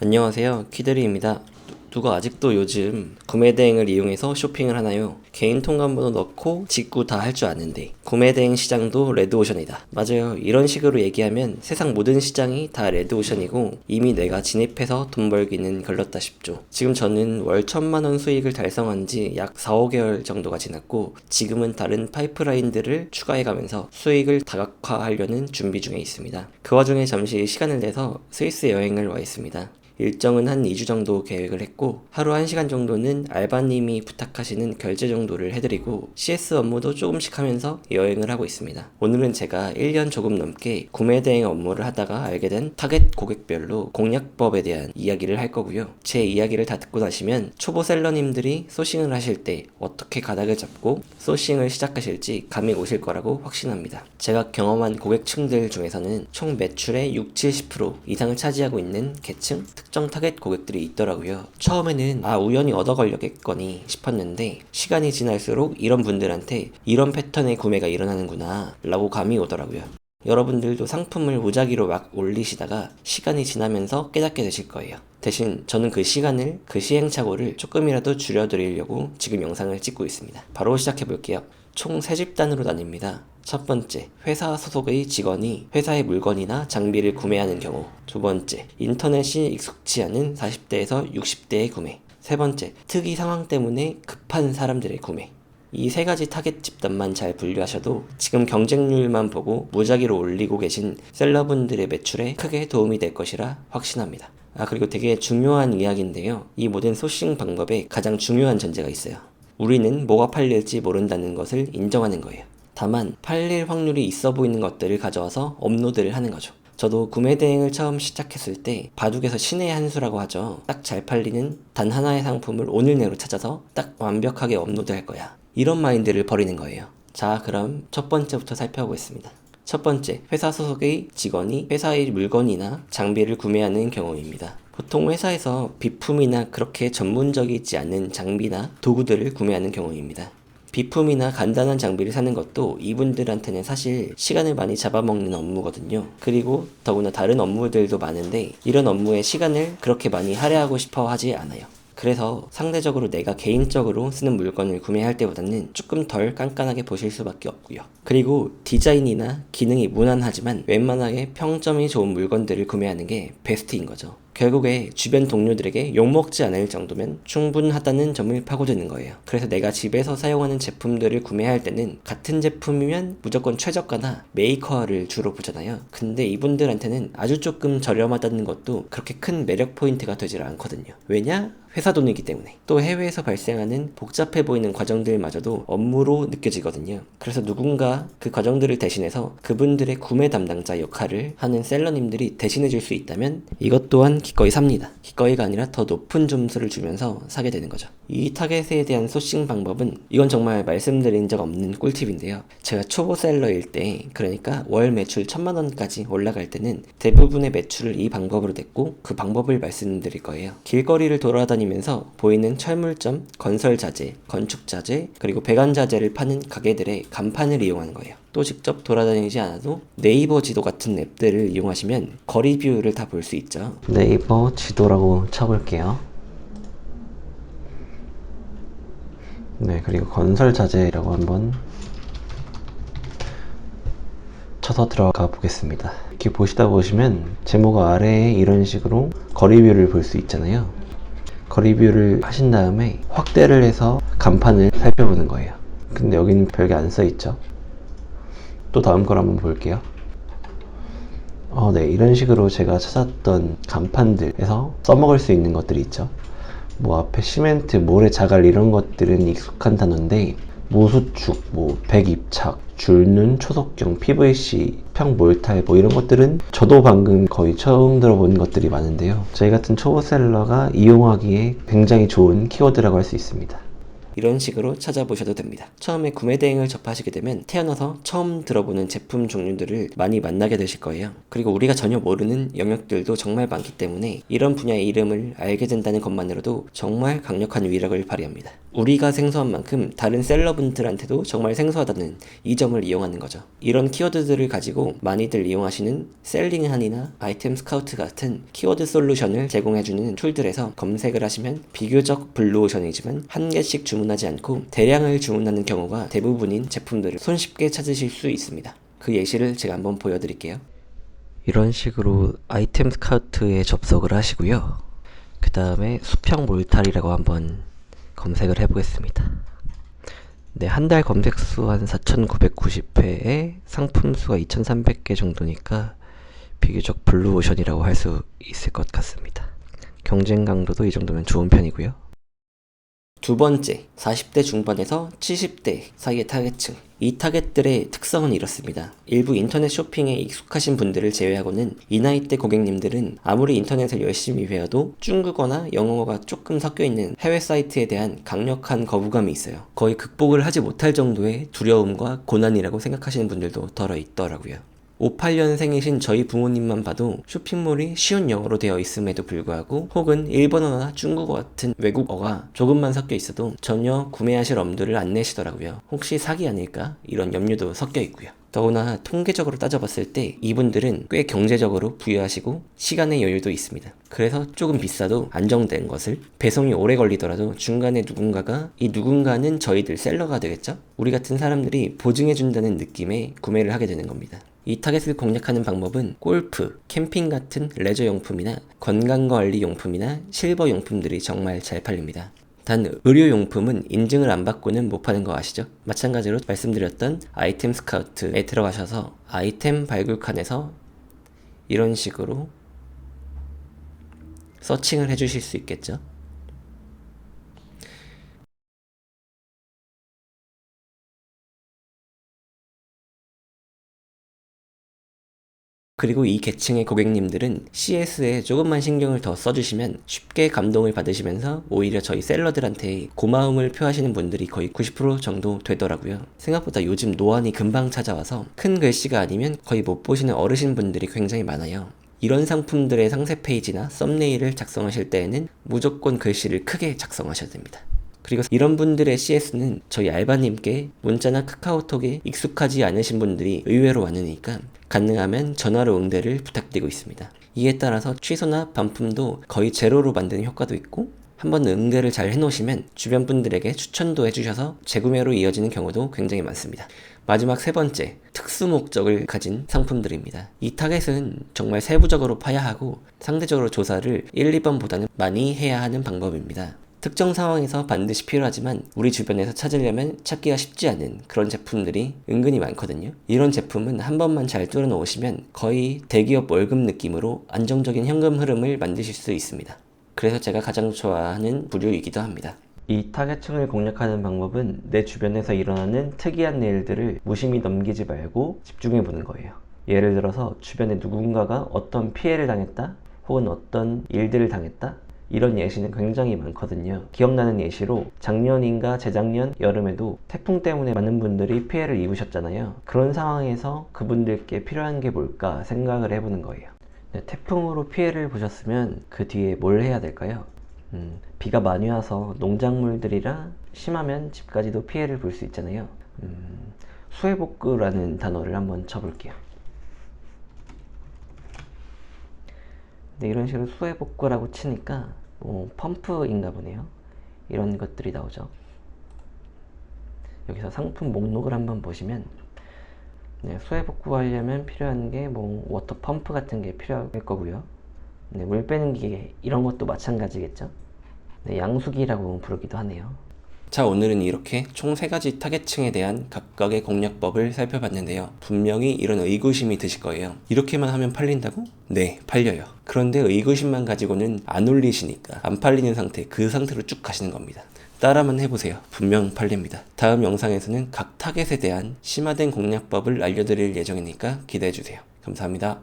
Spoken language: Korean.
안녕하세요, 키드리입니다. 누가 아직도 요즘 구매 대행을 이용해서 쇼핑을 하나요? 개인 통관번호 넣고 직구 다 할 줄 아는데 구매 대행 시장도 레드오션이다. 맞아요. 이런 식으로 얘기하면 세상 모든 시장이 다 레드오션이고 이미 내가 진입해서 돈 벌기는 걸렀다 싶죠. 지금 저는 월 1,000만원 수익을 달성한 지 약 4, 5개월 정도가 지났고 지금은 다른 파이프라인들을 추가해가면서 수익을 다각화하려는 준비 중에 있습니다. 그 와중에 잠시 시간을 내서 스위스 여행을 와 있습니다. 일정은 한 2주 정도 계획을 했고 하루 1시간 정도는 알바님이 부탁하시는 결제 정도를 해드리고 CS 업무도 조금씩 하면서 여행을 하고 있습니다. 오늘은 제가 1년 조금 넘게 구매 대행 업무를 하다가 알게 된 타겟 고객별로 공략법에 대한 이야기를 할 거고요. 제 이야기를 다 듣고 나시면 초보 셀러님들이 소싱을 하실 때 어떻게 가닥을 잡고 소싱을 시작하실지 감이 오실 거라고 확신합니다. 제가 경험한 고객층들 중에서는 총 매출의 60-70% 이상을 차지하고 있는 계층, 특정 타겟 고객들이 있더라고요. 처음에는 우연히 얻어 걸렸겠거니 싶었는데 시간이 지날수록 이런 분들한테 이런 패턴의 구매가 일어나는구나 라고 감이 오더라고요. 여러분들도 상품을 무작위로 막 올리시다가 시간이 지나면서 깨닫게 되실 거예요. 대신 저는 그 시간을, 그 시행착오를 조금이라도 줄여드리려고 지금 영상을 찍고 있습니다. 바로 시작해볼게요. 총 3집단으로 나뉩니다. 첫 번째, 회사 소속의 직원이 회사의 물건이나 장비를 구매하는 경우. 두 번째, 인터넷이 익숙치 않은 40대에서 60대의 구매. 세 번째, 특이 상황 때문에 급한 사람들의 구매. 이 세 가지 타겟 집단만 잘 분류하셔도 지금 경쟁률만 보고 무작위로 올리고 계신 셀러분들의 매출에 크게 도움이 될 것이라 확신합니다. 그리고 되게 중요한 이야기인데요. 이 모든 소싱 방법에 가장 중요한 전제가 있어요. 우리는 뭐가 팔릴지 모른다는 것을 인정하는 거예요. 다만 팔릴 확률이 있어 보이는 것들을 가져와서 업로드를 하는 거죠. 저도 구매 대행을 처음 시작했을 때 바둑에서 신의 한 수라고 하죠. 딱 잘 팔리는 단 하나의 상품을 오늘 내로 찾아서 딱 완벽하게 업로드할 거야. 이런 마인드를 버리는 거예요. 자, 그럼 첫 번째부터 살펴보겠습니다. 첫 번째, 회사 소속의 직원이 회사의 물건이나 장비를 구매하는 경우입니다. 보통 회사에서 비품이나 그렇게 전문적이지 않은 장비나 도구들을 구매하는 경우입니다. 비품이나 간단한 장비를 사는 것도 이분들한테는 사실 시간을 많이 잡아먹는 업무거든요. 그리고 더구나 다른 업무들도 많은데 이런 업무에 시간을 그렇게 많이 할애하고 싶어 하지 않아요. 그래서 상대적으로 내가 개인적으로 쓰는 물건을 구매할 때보다는 조금 덜 깐깐하게 보실 수밖에 없고요. 그리고 디자인이나 기능이 무난하지만 웬만하게 평점이 좋은 물건들을 구매하는 게 베스트인 거죠. 결국에 주변 동료들에게 욕먹지 않을 정도면 충분하다는 점을 파고드는 거예요. 그래서 내가 집에서 사용하는 제품들을 구매할 때는 같은 제품이면 무조건 최저가나 메이커를 주로 보잖아요. 근데 이분들한테는 아주 조금 저렴하다는 것도 그렇게 큰 매력 포인트가 되질 않거든요. 왜냐? 회사 돈이기 때문에. 또 해외에서 발생하는 복잡해 보이는 과정들마저도 업무로 느껴지거든요. 그래서 누군가 그 과정들을 대신해서 그분들의 구매 담당자 역할을 하는 셀러님들이 대신해 줄 수 있다면 이것 또한 기꺼이 삽니다. 기꺼이가 아니라 더 높은 점수를 주면서 사게 되는 거죠. 이 타겟에 대한 소싱 방법은 이건 정말 말씀드린 적 없는 꿀팁인데요. 제가 초보 셀러일 때, 그러니까 월 매출 1,000만원까지 올라갈 때는 대부분의 매출을 이 방법으로 냈고 그 방법을 말씀드릴 거예요. 길거리를 돌아다니면서 보이는 철물점, 건설 자재, 건축 자재, 그리고 배관 자재를 파는 가게들의 간판을 이용하는 거예요. 또 직접 돌아다니지 않아도 네이버 지도 같은 앱들을 이용하시면 거리 뷰를 다 볼 수 있죠. 네이버 지도라고 쳐볼게요. 네, 그리고 건설 자재라고 한번 쳐서 들어가 보겠습니다. 이렇게 보시다 보시면 제목 아래에 이런 식으로 거리 뷰를 볼 수 있잖아요. 거리 뷰를 하신 다음에 확대를 해서 간판을 살펴보는 거예요. 근데 여기는 별게 안 써 있죠. 또 다음 걸 한번 볼게요. 네, 이런 식으로 제가 찾았던 간판들에서 써먹을 수 있는 것들이 있죠. 앞에 시멘트, 모래, 자갈 이런 것들은 익숙한 단어인데 무수축, 백입착, 줄눈, 초속경, PVC, 평몰탈 이런 것들은 저도 방금 거의 처음 들어본 것들이 많은데요. 저희 같은 초보셀러가 이용하기에 굉장히 좋은 키워드라고 할 수 있습니다. 이런 식으로 찾아보셔도 됩니다. 처음에 구매 대행을 접하시게 되면 태어나서 처음 들어보는 제품 종류들을 많이 만나게 되실 거예요. 그리고 우리가 전혀 모르는 영역들도 정말 많기 때문에 이런 분야의 이름을 알게 된다는 것만으로도 정말 강력한 위력을 발휘합니다. 우리가 생소한 만큼 다른 셀러분들한테도 정말 생소하다는 이 점을 이용하는 거죠. 이런 키워드들을 가지고 많이들 이용하시는 셀링한이나 아이템 스카우트 같은 키워드 솔루션을 제공해주는 툴들에서 검색을 하시면 비교적 블루오션이지만 한 개씩 주문하지 않고 대량을 주문하는 경우가 대부분인 제품들을 손쉽게 찾으실 수 있습니다. 그 예시를 제가 한번 보여드릴게요. 이런 식으로 아이템 스카우트에 접속을 하시고요. 그 다음에 수평 몰탈이라고 한번 검색을 해보겠습니다. 네, 한 달 검색수 한 4,990회에 상품 수가 2,300개 정도니까 비교적 블루오션이라고 할 수 있을 것 같습니다. 경쟁 강도도 이 정도면 좋은 편이고요. 두 번째, 40대 중반에서 70대 사이의 타겟층. 이 타겟들의 특성은 이렇습니다. 일부 인터넷 쇼핑에 익숙하신 분들을 제외하고는 이 나이대 고객님들은 아무리 인터넷을 열심히 배워도 중국어나 영어가 조금 섞여있는 해외 사이트에 대한 강력한 거부감이 있어요. 거의 극복을 하지 못할 정도의 두려움과 고난이라고 생각하시는 분들도 덜어 있더라고요. 58년생이신 저희 부모님만 봐도 쇼핑몰이 쉬운 영어로 되어 있음에도 불구하고 혹은 일본어나 중국어 같은 외국어가 조금만 섞여 있어도 전혀 구매하실 엄두를 안 내시더라고요. 혹시 사기 아닐까? 이런 염려도 섞여 있고요. 더구나 통계적으로 따져봤을 때 이분들은 꽤 경제적으로 부유하시고 시간의 여유도 있습니다. 그래서 조금 비싸도 안정된 것을, 배송이 오래 걸리더라도 중간에 누군가가, 이 누군가는 저희들 셀러가 되겠죠? 우리 같은 사람들이 보증해준다는 느낌에 구매를 하게 되는 겁니다. 이 타겟을 공략하는 방법은 골프, 캠핑 같은 레저 용품이나 건강관리 용품이나 실버 용품들이 정말 잘 팔립니다. 단 의료용품은 인증을 안 받고는 못 파는 거 아시죠? 마찬가지로 말씀드렸던 아이템 스카우트에 들어가셔서 아이템 발굴 칸에서 이런 식으로 서칭을 해주실 수 있겠죠? 그리고 이 계층의 고객님들은 CS에 조금만 신경을 더 써주시면 쉽게 감동을 받으시면서 오히려 저희 셀러들한테 고마움을 표하시는 분들이 거의 90% 정도 되더라고요. 생각보다 요즘 노안이 금방 찾아와서 큰 글씨가 아니면 거의 못 보시는 어르신분들이 굉장히 많아요. 이런 상품들의 상세 페이지나 썸네일을 작성하실 때에는 무조건 글씨를 크게 작성하셔야 됩니다. 그리고 이런 분들의 CS는 저희 알바님께 문자나 카카오톡에 익숙하지 않으신 분들이 의외로 많으니까 가능하면 전화로 응대를 부탁드리고 있습니다. 이에 따라서 취소나 반품도 거의 제로로 만드는 효과도 있고 한번 응대를 잘 해놓으시면 주변 분들에게 추천도 해주셔서 재구매로 이어지는 경우도 굉장히 많습니다. 마지막 세 번째, 특수 목적을 가진 상품들입니다. 이 타겟은 정말 세부적으로 파야 하고 상대적으로 조사를 1, 2번보다는 많이 해야 하는 방법입니다. 특정 상황에서 반드시 필요하지만 우리 주변에서 찾으려면 찾기가 쉽지 않은 그런 제품들이 은근히 많거든요. 이런 제품은 한 번만 잘 뚫어 놓으시면 거의 대기업 월급 느낌으로 안정적인 현금 흐름을 만드실 수 있습니다. 그래서 제가 가장 좋아하는 부류이기도 합니다. 이 타겟층을 공략하는 방법은 내 주변에서 일어나는 특이한 일들을 무심히 넘기지 말고 집중해 보는 거예요. 예를 들어서 주변에 누군가가 어떤 피해를 당했다 혹은 어떤 일들을 당했다, 이런 예시는 굉장히 많거든요. 기억나는 예시로 작년인가 재작년 여름에도 태풍 때문에 많은 분들이 피해를 입으셨잖아요. 그런 상황에서 그분들께 필요한 게 뭘까 생각을 해보는 거예요. 네, 태풍으로 피해를 보셨으면 그 뒤에 뭘 해야 될까요? 비가 많이 와서 농작물들이라 심하면 집까지도 피해를 볼 수 있잖아요. 수해복구라는 단어를 한번 쳐볼게요. 네, 이런 식으로 수해복구라고 치니까 펌프인가 보네요. 이런 것들이 나오죠. 여기서 상품 목록을 한번 보시면 네, 수해복구 하려면 필요한 게 워터 펌프 같은 게 필요할 거고요. 네, 물 빼는 기계 이런 것도 마찬가지겠죠. 네, 양수기라고 부르기도 하네요. 자, 오늘은 이렇게 총 3가지 타겟층에 대한 각각의 공략법을 살펴봤는데요. 분명히 이런 의구심이 드실 거예요. 이렇게만 하면 팔린다고? 네, 팔려요. 그런데 의구심만 가지고는 안 올리시니까 안 팔리는 상태, 그 상태로 쭉 가시는 겁니다. 따라만 해보세요. 분명 팔립니다. 다음 영상에서는 각 타겟에 대한 심화된 공략법을 알려드릴 예정이니까 기대해주세요. 감사합니다.